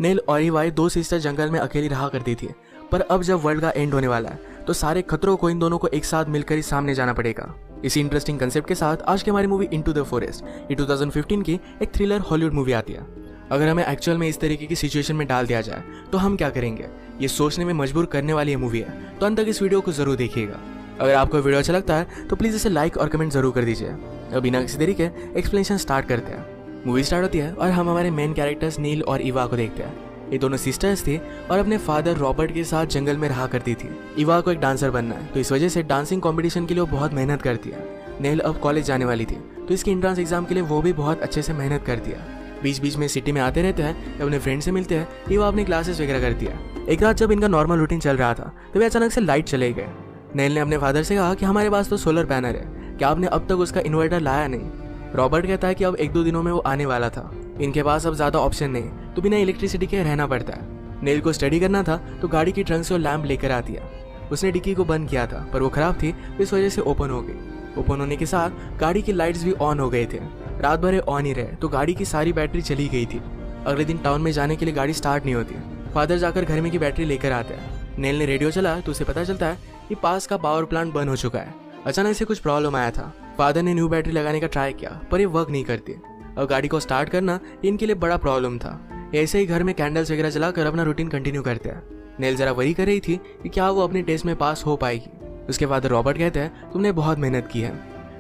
Nail और ईवा दो sister जंगल में अकेली रहा करती थी, पर अब जब वर्ल्ड का एंड होने वाला है तो सारे खतरों को इन दोनों को एक साथ मिलकर ही सामने जाना पड़ेगा। इसी इंटरेस्टिंग कंसेप्ट के साथ आज की हमारी मूवी इनटू द फॉरेस्ट ये 2015 की एक थ्रिलर हॉलीवुड मूवी आती है। अगर हमें एक्चुअल में इस तरीके की सिचुएशन में डाल दिया जाए तो हम क्या करेंगे, ये सोचने में मजबूर करने वाली ये मूवी है। तो अंत तक इस वीडियो को जरूर देखिएगा। अगर आपको वीडियो अच्छा लगता है तो प्लीज इसे लाइक और कमेंट जरूर कर दीजिए। अब बिना किसी देरी के एक्सप्लेनेशन स्टार्ट करते हैं। मूवी स्टार्ट होती है और हम हमारे मेन कैरेक्टर्स नील और ईवा को देखते हैं। ये दोनों सिस्टर्स थी और अपने फादर रॉबर्ट के साथ जंगल में रहा करती थी। ईवा को एक डांसर बनना है तो इस वजह से डांसिंग कंपटीशन के लिए वो बहुत मेहनत करती है। नेल अब कॉलेज जाने वाली थी तो इसकी एंट्रेंस एग्जाम के लिए वो भी बहुत अच्छे से मेहनत करती है। बीच बीच में सिटी में आते रहते हैं, अपने फ्रेंड से मिलते हैं, ईवा अपनी क्लासेस वगैरह करती है। एक रात जब इनका नॉर्मल रूटीन चल रहा था तभी अचानक से लाइट चले गए। नेल ने अपने फादर से कहा कि हमारे पास तो सोलर पैनल है, क्या आपने अब तक उसका इन्वर्टर लाया नहीं। रॉबर्ट कहता है कि अब 1-2 दिनों में वो आने वाला था, इनके पास अब ज्यादा ऑप्शन नहीं तो बिना इलेक्ट्रिसिटी के रहना पड़ता है। नेल को स्टडी करना था तो गाड़ी की ट्रंक से वो लैंप लेकर आती है। उसने डिक्की को बंद किया था पर वो खराब थी तो इस वजह से ओपन हो गई। ओपन होने के साथ गाड़ी की लाइट्स भी ऑन हो गए थे। रात भर ऑन ही रहे तो गाड़ी की सारी बैटरी चली गई थी। अगले दिन टाउन में जाने के लिए गाड़ी स्टार्ट नहीं होती। फादर जाकर घर में की बैटरी लेकर आते हैं। नेल ने रेडियो चला तो उसे पता चलता है कि पास का पावर प्लांट बंद हो चुका है। अचानक से कुछ प्रॉब्लम आया था। फादर ने न्यू बैटरी लगाने का ट्राई किया पर ये वर्क नहीं करती। अब गाड़ी को स्टार्ट करना इनके लिए बड़ा प्रॉब्लम था। ऐसे ही घर में कैंडल्स वगैरह जलाकर अपना रूटीन कंटिन्यू करते हैं। नेल जरा वरी कर रही थी कि क्या वो अपने टेस्ट में पास हो पाएगी। उसके फादर रॉबर्ट कहते हैं तुमने बहुत मेहनत की है,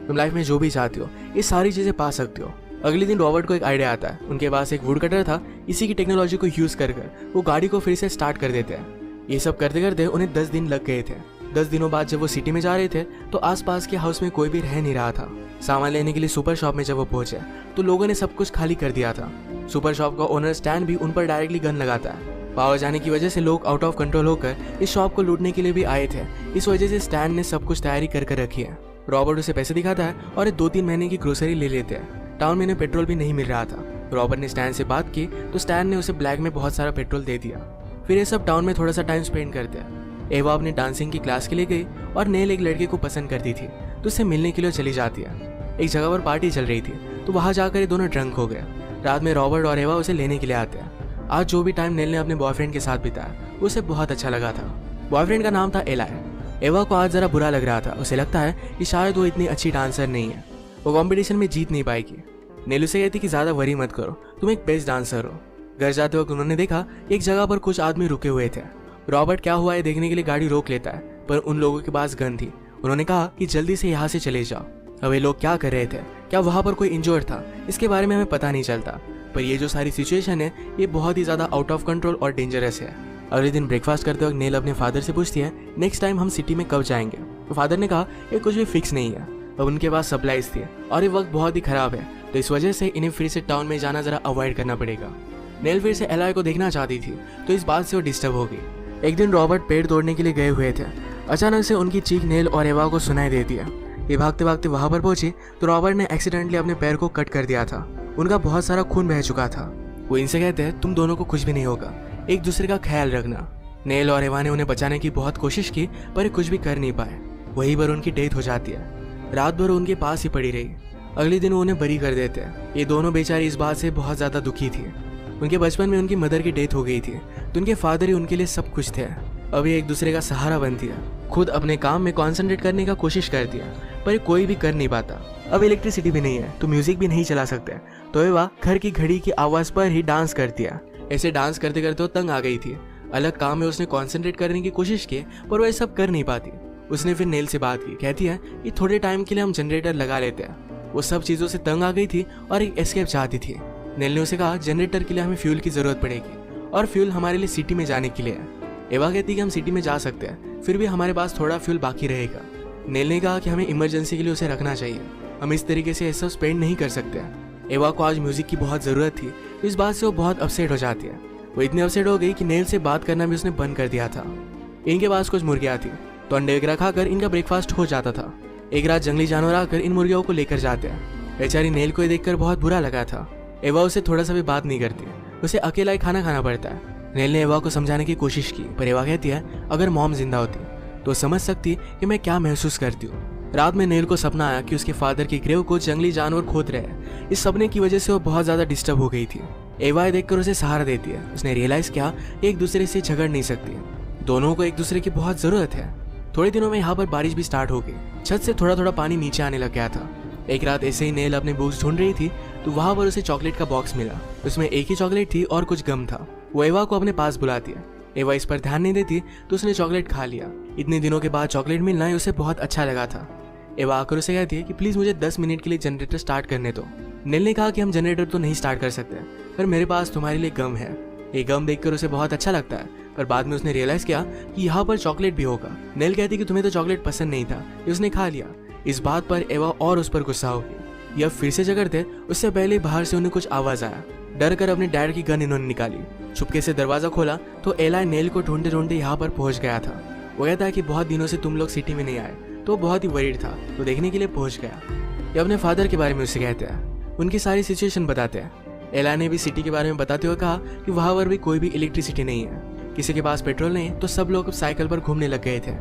तुम लाइफ में जो भी चाहते हो ये सारी चीजें पा सकते हो। अगले दिन रॉबर्ट को एक आइडिया आता है। उनके पास एक वुड कटर था। इसी की टेक्नोलॉजी को यूज कर वो गाड़ी को फिर से स्टार्ट कर देते हैं। ये सब करते करते उन्हें 10 दिन लग गए थे। 10 दिनों बाद जब वो सिटी में जा रहे थे तो आसपास के हाउस में कोई भी रह नहीं रहा था। सामान लेने के लिए सुपर शॉप में जब वो पहुंचे तो लोगों ने सब कुछ खाली कर दिया था। सुपर शॉप का ओनर स्टैन भी उन पर डायरेक्टली गन लगाता है। पावर जाने की वजह से लोग आउट ऑफ कंट्रोल होकर इस शॉप को लूटने के लिए भी आए थे। इस वजह से स्टैन ने सब कुछ तैयारी कर रखी है। रॉबर्ट उसे पैसे दिखाता है और 2-3 महीने की ग्रोसरी ले लेते हैं। टाउन में इन्हें पेट्रोल भी नहीं मिल रहा था। रॉबर्ट ने स्टैन से बात की तो स्टैन ने उसे ब्लैक में बहुत सारा पेट्रोल दे दिया। फिर ये सब टाउन में थोड़ा सा टाइम स्पेंड करते हैं। एवा अपनी डांसिंग की क्लास के लिए गई और नेल एक लड़के को पसंद करती थी तो उससे मिलने के लिए चली जाती है। एक जगह पर पार्टी चल रही थी तो वहां जाकर ये दोनों ड्रंक हो गए। रात में रॉबर्ट और एवा उसे लेने के लिए आते हैं। आज जो भी टाइम नेल ने अपने बॉयफ्रेंड के साथ बिताया उसे बहुत अच्छा लगा था। बॉयफ्रेंड का नाम था एलाई। एवा को आज जरा बुरा लग रहा था। उसे लगता है कि शायद वो इतनी अच्छी डांसर नहीं है, वो कंपटीशन में जीत नहीं पाएगी। नेल उसे कहती कि ज्यादा वरी मत करो, तुम एक बेस्ट डांसर हो। घर जाते वक्त उन्होंने देखा एक जगह पर कुछ आदमी रुके हुए थे। रॉबर्ट क्या हुआ है देखने के लिए गाड़ी रोक लेता है पर उन लोगों के पास गन थी। उन्होंने कहा कि जल्दी से यहाँ से चले जाओ। अब ये लोग क्या कर रहे थे, क्या वहां पर कोई इंजर्ड था, इसके बारे में हमें पता नहीं चलता। पर ये जो सारी सिचुएशन है ये बहुत ही ज्यादा आउट ऑफ कंट्रोल और डेंजरस है। अगले दिन ब्रेकफास्ट करते वक्त नेल अपने फादर से पूछती है नेक्स्ट टाइम हम सिटी में कब जाएंगे। तो फादर ने कहा ये कुछ भी फिक्स नहीं है। अब उनके पास सप्लाईज थी और ये वक्त बहुत ही खराब है तो इस वजह से इन्हें फिर से टाउन में जाना जरा अवॉइड करना पड़ेगा। नेल फिर से एलाई को देखना चाहती थी तो इस बात से वो डिस्टर्ब हो गई। एक दिन रॉबर्ट पेड़ तोड़ने के लिए गए हुए थे। अचानक से उनकी चीख नेल और एवा को सुनाई देती है। ये भागते भागते वहां पर पहुंची तो रॉबर्ट ने एक्सीडेंटली अपने पैर को कट कर दिया था। उनका बहुत सारा खून बह चुका था। वो इनसे कहते हैं तुम दोनों को कुछ भी नहीं होगा, एक दूसरे का ख्याल रखना। नेल और एवा ने उन्हें बचाने की बहुत कोशिश की पर कुछ भी कर नहीं पाए। वहीं पर उनकी डेथ हो जाती है। रात भर उनके पास ही पड़ी रही। अगले दिन वो उन्हें बरी कर देते हैं। ये दोनों बेचारी इस बात से बहुत ज्यादा दुखी थी। उनके बचपन में उनकी मदर की डेथ हो गई थी तो उनके फादर ही उनके लिए सब कुछ थे। अब ये एक दूसरे का सहारा बनती है। खुद अपने काम में कॉन्सेंट्रेट करने का कोशिश करती है पर कोई भी कर नहीं पाता। अब इलेक्ट्रिसिटी भी नहीं है तो म्यूजिक भी नहीं चला सकते तो एवा घर की घड़ी की आवाज पर ही डांस करती है। ऐसे डांस करते करते वो तंग आ गई थी। अलग काम में उसने कॉन्सेंट्रेट करने की कोशिश की पर वो ये सब कर नहीं पाती। उसने फिर नेल से बात की। कहती है कि थोड़े टाइम के लिए हम जनरेटर लगा लेते हैं। वो सब चीजों से तंग आ गई थी और एक एस्केप चाहती थी। नेल ने उसे कहा जनरेटर के लिए हमें फ्यूल की जरूरत पड़ेगी और फ्यूल हमारे लिए सिटी में जाने के लिए है। एवा कहती कि हम सिटी में जा सकते हैं फिर भी हमारे पास थोड़ा फ्यूल बाकी रहेगा। नेल ने कहा कि हमें इमरजेंसी के लिए उसे रखना चाहिए, हम इस तरीके से सब स्पेंड नहीं कर सकते। एवा को आज म्यूजिक की बहुत जरूरत थी। इस बात से वो बहुत अपसेट हो जाती है। वो इतनी अपसेट हो गई कि नेल से बात करना भी उसने बंद कर दिया था। इनके पास कुछ मुर्गियां थी तो अंडे वगैरह खाकर इनका ब्रेकफास्ट हो जाता था। एक रात जंगली जानवर आकर इन मुर्गियों को लेकर जाते हैं। बेचारी नेल को देखकर बहुत बुरा लगा था। एवा उसे थोड़ा सा भी बात नहीं करती, उसे अकेला ही खाना खाना पड़ता है। नेल ने एवा को समझाने की कोशिश की पर एवा कहती है अगर मॉम जिंदा होती तो समझ सकती कि मैं क्या महसूस करती हूँ। रात में नेल को सपना आया कि उसके फादर की ग्रेव को जंगली जानवर खोद रहे हैं। इस सपने की वजह से वो बहुत ज्यादा डिस्टर्ब हो गई थी। एवा देखकर उसे सहारा देती है। उसने रियलाइज किया एक दूसरे से झगड़ नहीं सकती, दोनों को एक दूसरे की बहुत जरूरत है। थोड़े दिनों में यहाँ पर बारिश भी स्टार्ट हो गई। छत से थोड़ा थोड़ा पानी नीचे आने लग गया था। एक रात ऐसे ही नेल अपने बुक्स ढूंढ रही थी तो वहां पर उसे चॉकलेट का बॉक्स मिला। उसमें एक ही चॉकलेट थी और कुछ गम था। वो एवा को अपने पास बुलाती है। एवा इस पर ध्यान नहीं देती तो उसने चॉकलेट खा लिया। इतने दिनों के बाद चॉकलेट मिलना उसे बहुत अच्छा लगा था। एवा आकर उसे कहती है कि प्लीज मुझे 10 मिनट के लिए जनरेटर स्टार्ट करने दो। नेल ने कहा कि हम जनरेटर तो नहीं स्टार्ट कर सकते, पर मेरे पास तुम्हारे लिए गम है। ये गम देखकर उसे बहुत अच्छा लगता है, पर बाद में उसने रियलाइज किया कि यहाँ पर चॉकलेट भी होगा। नेल कहती कि तुम्हें तो चॉकलेट पसंद नहीं था, ये उसने खा लिया। इस बात पर एवा और उस पर गुस्सा हो गई। यह फिर से झगड़ते उससे पहले बाहर से उन्हें कुछ आवाज आया। डर कर अपने डैड की गन इन्होंने निकाली। चुपके से दरवाजा खोला तो एला नेल को ढूंढते ढूंढते यहाँ पर पहुंच गया था। वो कहता है कि बहुत दिनों से तुम लोग सिटी में नहीं आए, तो बहुत ही वरीड था, तो देखने के लिए पहुंच गया। ये अपने फादर के बारे में उससे कहते हैं, उनकी सारी सिचुएशन बताते हैं। एला ने भी सिटी के बारे में बताते हुए कहा कि वहां पर भी कोई भी इलेक्ट्रिसिटी नहीं है, किसी के पास पेट्रोल नहीं, तो सब लोग साइकिल पर घूमने लग गए थे।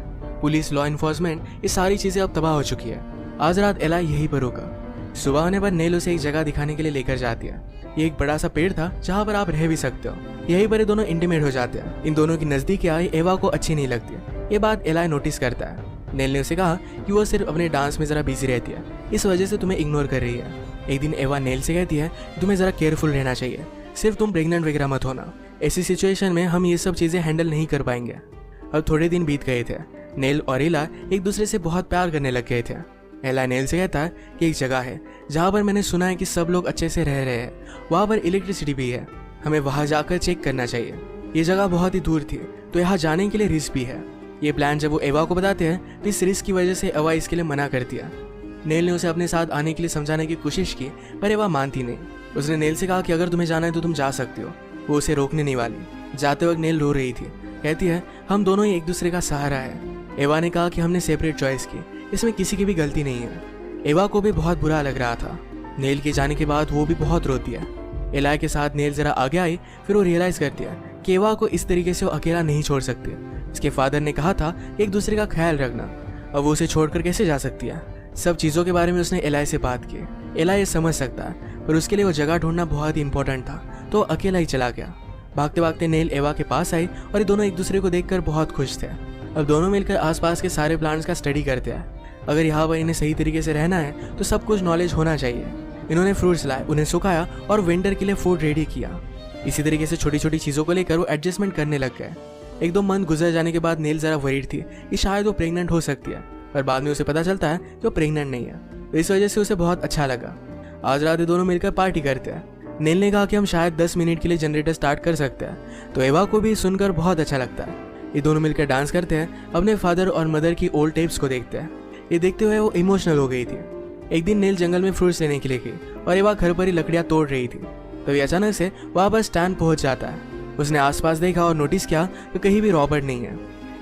पुलिस, लॉ इन्फोर्समेंट, ये सारी चीजें अब तबाह हो चुकी है। आज रात एला यहीं पर होगा। सुबह होने पर नेल उसे एक जगह दिखाने के लिए लेकर जाती है। ये एक बड़ा सा पेड़ था जहाँ पर आप रह भी सकते हो। यहीं पर ये दोनों इंटीमेट हो जाते हैं। इन दोनों की नजदीकी आई एवा को अच्छी नहीं लगती है। ये बात एला नोटिस करता है। नेल ने उसे कहा कि वो सिर्फ अपने डांस में जरा बिजी रहती है, इस वजह से तुम्हें इग्नोर कर रही है। एक दिन एवा नेल से कहती है कि तुम्हें जरा केयरफुल रहना चाहिए, सिर्फ तुम प्रेग्नेंट वगैरह मत होना। ऐसी सिचुएशन में हम ये सब चीजें हैंडल नहीं कर पाएंगे। अब थोड़े दिन बीत गए थे। नेल और एला एक दूसरे से बहुत प्यार करने लग गए थे। एला नेल से कहता है कि एक जगह है जहाँ पर मैंने सुना है कि सब लोग अच्छे से रह रहे हैं, वहाँ पर इलेक्ट्रिसिटी भी है, हमें वहाँ जाकर चेक करना चाहिए। ये जगह बहुत ही दूर थी, तो यहाँ जाने के लिए रिस्क भी है। ये प्लान जब वो एवा को बताते हैं तो इस रिस्क की वजह से एवा इसके लिए मना करती है। नेल ने उसे अपने साथ आने के लिए समझाने की कोशिश की, पर एवा मानती नहीं। उसने नेल से कहा कि अगर तुम्हें जाना है तो तुम जा सकते हो, वो उसे रोकने नहीं वाली। जाते वक्त नेल रो रही थी, कहती है हम दोनों ही एक दूसरे का सहारा है। एवा ने कहा कि हमने सेपरेट चॉइस की, इसमें किसी की भी गलती नहीं है। एवा को भी बहुत बुरा लग रहा था। नेल के जाने के बाद वो भी बहुत रोती है। एला के साथ नेल जरा आगे आई, फिर वो रियलाइज करती है कि एवा को इस तरीके से वो अकेला नहीं छोड़ सकती। इसके फादर ने कहा था एक दूसरे का ख्याल रखना, अब वो उसे छोड़कर कैसे जा सकती है। सब चीज़ों के बारे में उसने एला से बात की। एला ये समझ सकता है, पर उसके लिए वो जगह ढूंढना बहुत ही इंपॉर्टेंट था, तो अकेला ही चला गया। भागते भागते नेल एवा के पास आई और ये दोनों एक दूसरे को देखकर बहुत खुश थे। अब दोनों मिलकर आसपास के सारे प्लांट्स का स्टडी करते हैं। अगर यहाँ पर इन्हें सही तरीके से रहना है तो सब कुछ नॉलेज होना चाहिए। इन्होंने फ्रूट्स लाए, उन्हें सुखाया और विंटर के लिए फूड रेडी किया। इसी तरीके से छोटी छोटी चीज़ों को लेकर वो एडजस्टमेंट करने लग गए। एक दो मंथ गुजर जाने के बाद नेल जरा वरीड थी कि शायद वो प्रेग्नेंट हो सकती है, पर बाद में उसे पता चलता है कि वो प्रेग्नेंट नहीं है, तो इस वजह से उसे बहुत अच्छा लगा। आज रात ये दोनों मिलकर पार्टी करते हैं। नेल ने कहा कि हम शायद 10 मिनट के लिए जनरेटर स्टार्ट कर सकते हैं, तो एवा को भी सुनकर बहुत अच्छा लगता है। ये दोनों मिलकर डांस करते हैं, अपने फादर और मदर की ओल्ड टेप्स को देखते हैं। ये देखते हुए वो इमोशनल हो गई थी। एक दिन नेल जंगल में फ्रूट्स लेने के लिए गई और एवा घर पर ही लकड़ियाँ तोड़ रही थी। तभी अचानक से वहाँ पर स्टैन पहुंच जाता है। उसने आसपास देखा और नोटिस किया कि कहीं भी रॉबर्ट नहीं है।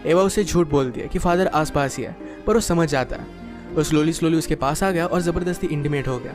एवा उसे झूठ बोलती है कि फादर आसपास ही है, पर वो समझ जाता है। वो स्लोली उसके पास आ गया और जबरदस्ती इंटीमेट हो गया।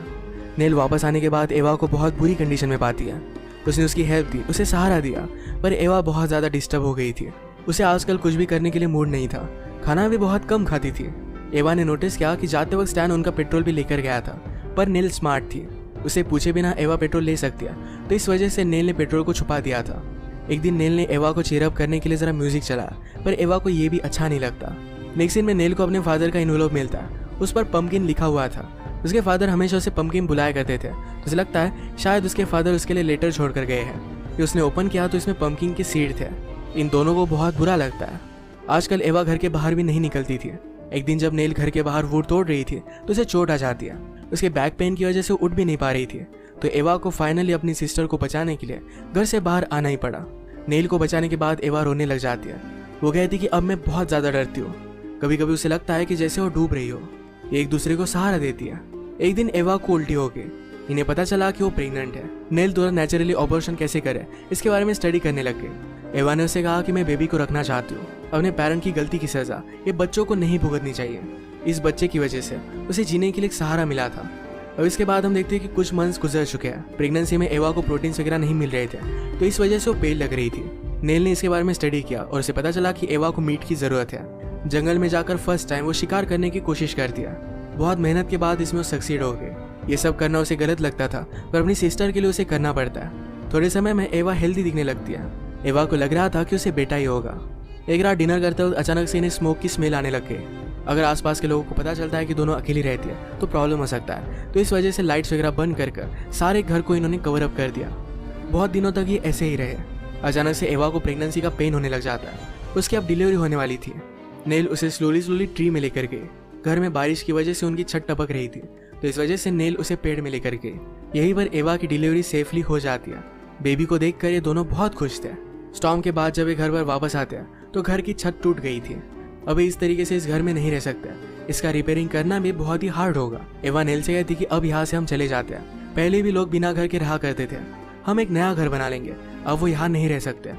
नेल वापस आने के बाद एवा को बहुत बुरी कंडीशन में पाती है। उसने उसकी हेल्प दी, उसे सहारा दिया, पर एवा बहुत ज़्यादा डिस्टर्ब हो गई थी। उसे आजकल कुछ भी करने के लिए मूड नहीं था। खाना भी बहुत कम खाती थी। एवा ने नोटिस किया कि जाते वक्त स्टैन उनका पेट्रोल भी लेकर गया था, पर नेल स्मार्ट थी, उसे पूछे बिना एवा पेट्रोल ले सकती है, तो इस वजह से नेल ने पेट्रोल को छुपा दिया था। एक दिन नेल ने एवा को चीयर अप करने के लिए जरा म्यूजिक चलाया, पर एवा को ये भी अच्छा नहीं लगता। नेक्स्ट दिन में नेल को अपने फादर का इन्वॉल्व मिलता है, उस पर पंपकिन लिखा हुआ था। उसके फादर हमेशा उसे पंपकिन बुलाया करते थे। उसे लगता है शायद उसके फादर उसके लिए लेटर छोड़कर गए हैं। कि उसने ओपन किया तो इसमें पंपकिन के सीड थे। इन दोनों को बहुत बुरा लगता है। आजकल एवा घर के बाहर भी नहीं निकलती थी। एक दिन जब नेल घर के बाहर वुड तोड़ रही थी तो उसे चोट आ जाती है। उसके बैक पेन की वजह से उठ भी नहीं पा रही थी, तो एवा को फाइनली अपनी सिस्टर को बचाने के लिए घर से बाहर आना ही पड़ा। नेल को बचाने के बाद एवा रोने लग जाती है। वो कहती कि अब मैं बहुत ज़्यादा डरती हूँ। कभी कभी उसे लगता है कि जैसे वो डूब रही हो। ये एक दूसरे को सहारा देती है। एक दिन एवा को उल्टी हो गई। इन्हें पता चला कि वो प्रेग्नेंट है। नेल द्वारा नेचुरली ऑपरेशन कैसे करे इसके बारे में स्टडी करने लग गई। एवा ने उसे कहा कि मैं बेबी को रखना चाहती हूँ। अपने पेरेंट की गलती की सजा ये बच्चों को नहीं भुगतनी चाहिए। इस बच्चे की वजह से उसे जीने के लिए एक सहारा मिला था। अब इसके बाद हम देखते हैं कि कुछ मंथ्स गुजर चुके हैं। प्रेगनेंसी में एवा को प्रोटीन्स वगैरह नहीं मिल रहे थे, तो इस वजह से वो पेल लग रही थी। नेल ने इसके बारे में स्टडी किया और उसे पता चला कि एवा को मीट की जरूरत है। जंगल में जाकर फर्स्ट टाइम वो शिकार करने की कोशिश करती है। बहुत मेहनत के बाद इसमें वो सक्सीड हो गए। ये सब करना उसे गलत लगता था, पर अपनी सिस्टर के लिए उसे करना पड़ता है। थोड़े समय में एवा हेल्दी दिखने लगती है। एवा को लग रहा था कि उसे बेटा ही होगा। एक रात डिनर करते वक्त अचानक से इन्हें स्मोक की स्मेल आने लग गई। अगर आसपास के लोगों को पता चलता है कि दोनों अकेली रहती है तो प्रॉब्लम हो सकता है, तो इस वजह से लाइट्स वगैरह बंद कर सारे घर को इन्होंने कवर अप कर दिया। बहुत दिनों तक ये ऐसे ही रहे। अचानक से एवा को प्रेगनेंसी का पेन होने लग जाता है। उसकी अब डिलीवरी होने वाली थी। नेल उसे स्लोली ट्री में लेकर गई। घर में बारिश की वजह से उनकी छत टपक रही थी, तो इस वजह से नेल उसे पेड़ में लेकर गई। यहीं पर एवा की डिलीवरी सेफली हो जाती है। बेबी को देखकर ये दोनों बहुत खुश थे। स्टॉर्म के बाद जब ये घर पर वापस आते हैं तो घर की छत टूट गई थी। अब इस तरीके से इस घर में नहीं रह सकते। इसका रिपेयरिंग करना भी बहुत ही हार्ड होगा। एवा नेल से कहती कि अब यहाँ से हम चले जाते हैं। पहले भी लोग बिना घर के रहा करते थे, हम एक नया घर बना लेंगे। अब वो यहाँ नहीं रह सकते।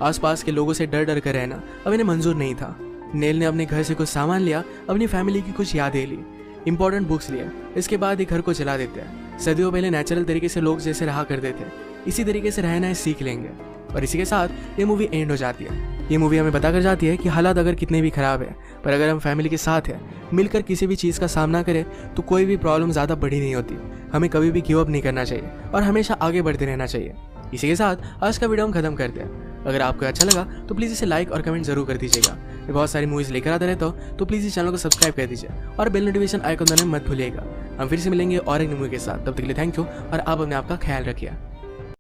आसपास के लोगों से डर कर रहना अब इन्हें मंजूर नहीं था। नेल ने अपने घर से कुछ सामान लिया, अपनी फैमिली की कुछ यादें ली, इंपॉर्टेंट बुक्स लिए। इसके बाद ये घर को चला देते हैं। सदियों पहले नेचुरल तरीके से लोग जैसे रहा करते थे, इसी तरीके से रहना सीख लेंगे। और इसी के साथ ये मूवी एंड हो जाती है। ये मूवी हमें बता कर जाती है कि हालात अगर कितने भी खराब है, पर अगर हम फैमिली के साथ हैं, मिलकर किसी भी चीज़ का सामना करें तो कोई भी प्रॉब्लम ज़्यादा बड़ी नहीं होती। हमें कभी भी गिव अप नहीं करना चाहिए और हमेशा आगे बढ़ते रहना चाहिए। इसी के साथ आज का वीडियो हम खत्म करते हैं। अगर आपको अच्छा लगा तो प्लीज़ इसे लाइक और कमेंट जरूर कर दीजिएगा। मैं बहुत सारी मूवीज़ लेकर आता रहता हूँ, तो प्लीज़ इस चैनल को सब्सक्राइब कर दीजिए और बेल नोटिफिकेशन आइकन दबाना मत भूलिएगा। हम फिर से मिलेंगे और एक मूवी के साथ। तब तक के लिए थैंक यू और आप अपने आप का ख्याल रखिए।